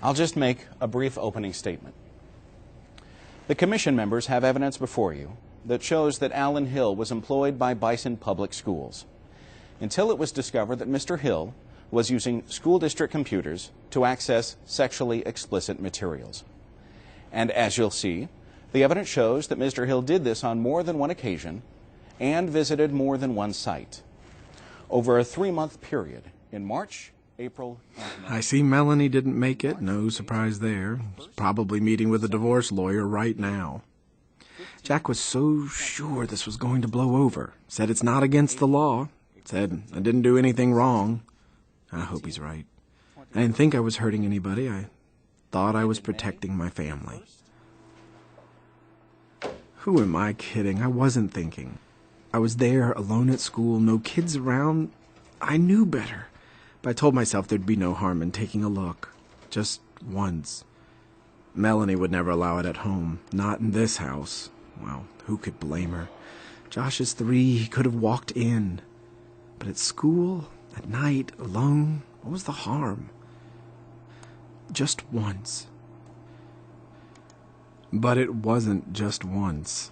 I'll just make a brief opening statement. The Commission members have evidence before you that shows that Alan Hill was employed by Bison Public Schools until it was discovered that Mr. Hill was using school district computers to access sexually explicit materials. And as you'll see, the evidence shows that Mr. Hill did this on more than one occasion and visited more than one site over a 3-month period in March, April, and May. I see Melanie didn't make it. No surprise there. She's probably meeting with a divorce lawyer right now. Jack was so sure this was going to blow over. Said it's not against the law. Said I didn't do anything wrong. I hope he's right. I didn't think I was hurting anybody. I thought I was protecting my family. Who am I kidding? I wasn't thinking. I was there, alone at school, no kids around. I knew better. But I told myself there'd be no harm in taking a look. Just once. Melanie would never allow it at home. Not in this house. Well, who could blame her? Josh is 3. He could have walked in. But at school, at night, alone, what was the harm? Just once. But it wasn't just once.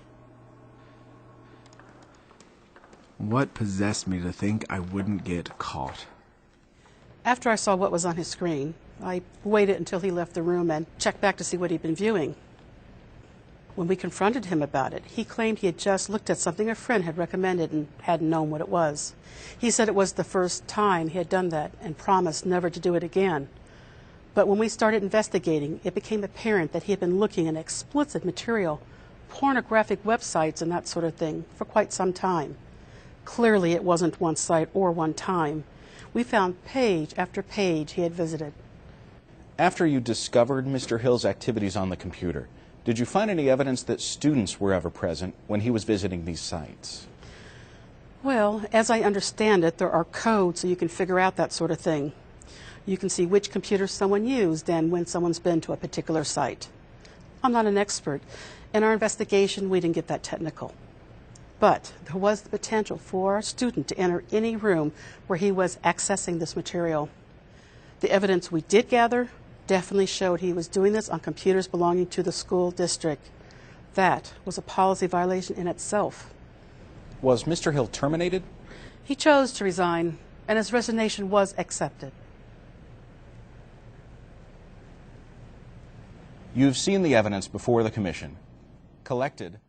What possessed me to think I wouldn't get caught? After I saw what was on his screen, I waited until he left the room and checked back to see what he'd been viewing. When we confronted him about it, he claimed he had just looked at something a friend had recommended and hadn't known what it was. He said it was the first time he had done that and promised never to do it again. But when we started investigating, it became apparent that he had been looking at explicit material, pornographic websites and that sort of thing for quite some time. Clearly it wasn't one site or one time. We found page after page he had visited. After you discovered Mr. Hill's activities on the computer, did you find any evidence that students were ever present when he was visiting these sites? Well, as I understand it, there are codes so you can figure out that sort of thing. You can see which computer someone used and when someone's been to a particular site. I'm not an expert. In our investigation, we didn't get that technical. But there was the potential for a student to enter any room where he was accessing this material. The evidence we did gather definitely showed he was doing this on computers belonging to the school district. That was a policy violation in itself. Was Mr. Hill terminated? He chose to resign, and his resignation was accepted. You've seen the evidence before the Commission, collected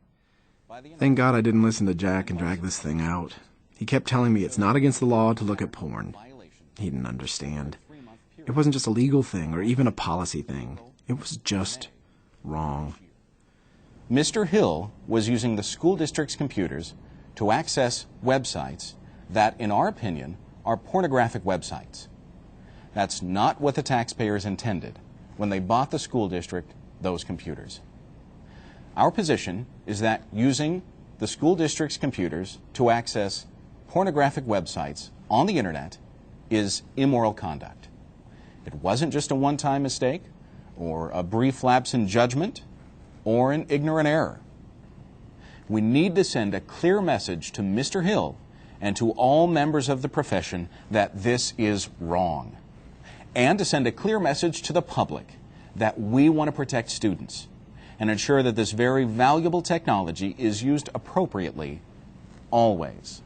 by the... Thank God I didn't listen to Jack and drag this thing out. He kept telling me it's not against the law to look at porn. He didn't understand. It wasn't just a legal thing or even a policy thing. It was just wrong. Mr. Hill was using the school district's computers to access websites that, in our opinion, are pornographic websites. That's not what the taxpayers intended when they bought the school district those computers. Our position is that using the school district's computers to access pornographic websites on the internet is immoral conduct. It wasn't just a one-time mistake or a brief lapse in judgment or an ignorant error. We need to send a clear message to Mr. Hill and to all members of the profession that this is wrong, and to send a clear message to the public that we want to protect students and ensure that this very valuable technology is used appropriately always.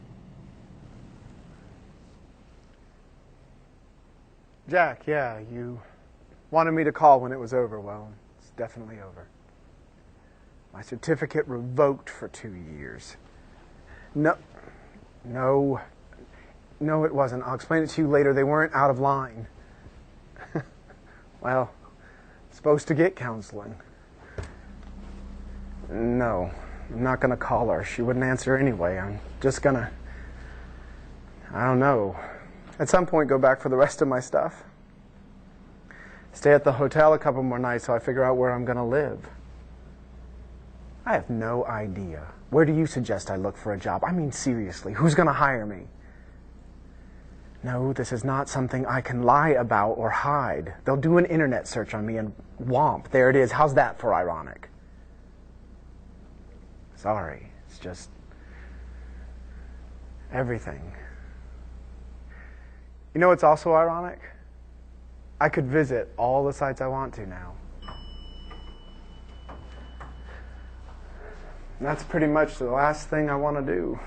Jack, yeah, you wanted me to call when it was over. Well, it's definitely over. My certificate revoked for 2 years. No, it wasn't. I'll explain it to you later. They weren't out of line. Well, supposed to get counseling. No, I'm not going to call her. She wouldn't answer anyway. I'm just going to, I don't know, at some point go back for the rest of my stuff. Stay at the hotel a couple more nights so I figure out where I'm going to live. I have no idea. Where do you suggest I look for a job? I mean, seriously, who's going to hire me? No, this is not something I can lie about or hide. They'll do an internet search on me and whomp, there it is. How's that for ironic? Sorry, it's just everything. You know what's also ironic? I could visit all the sites I want to now. And that's pretty much the last thing I want to do.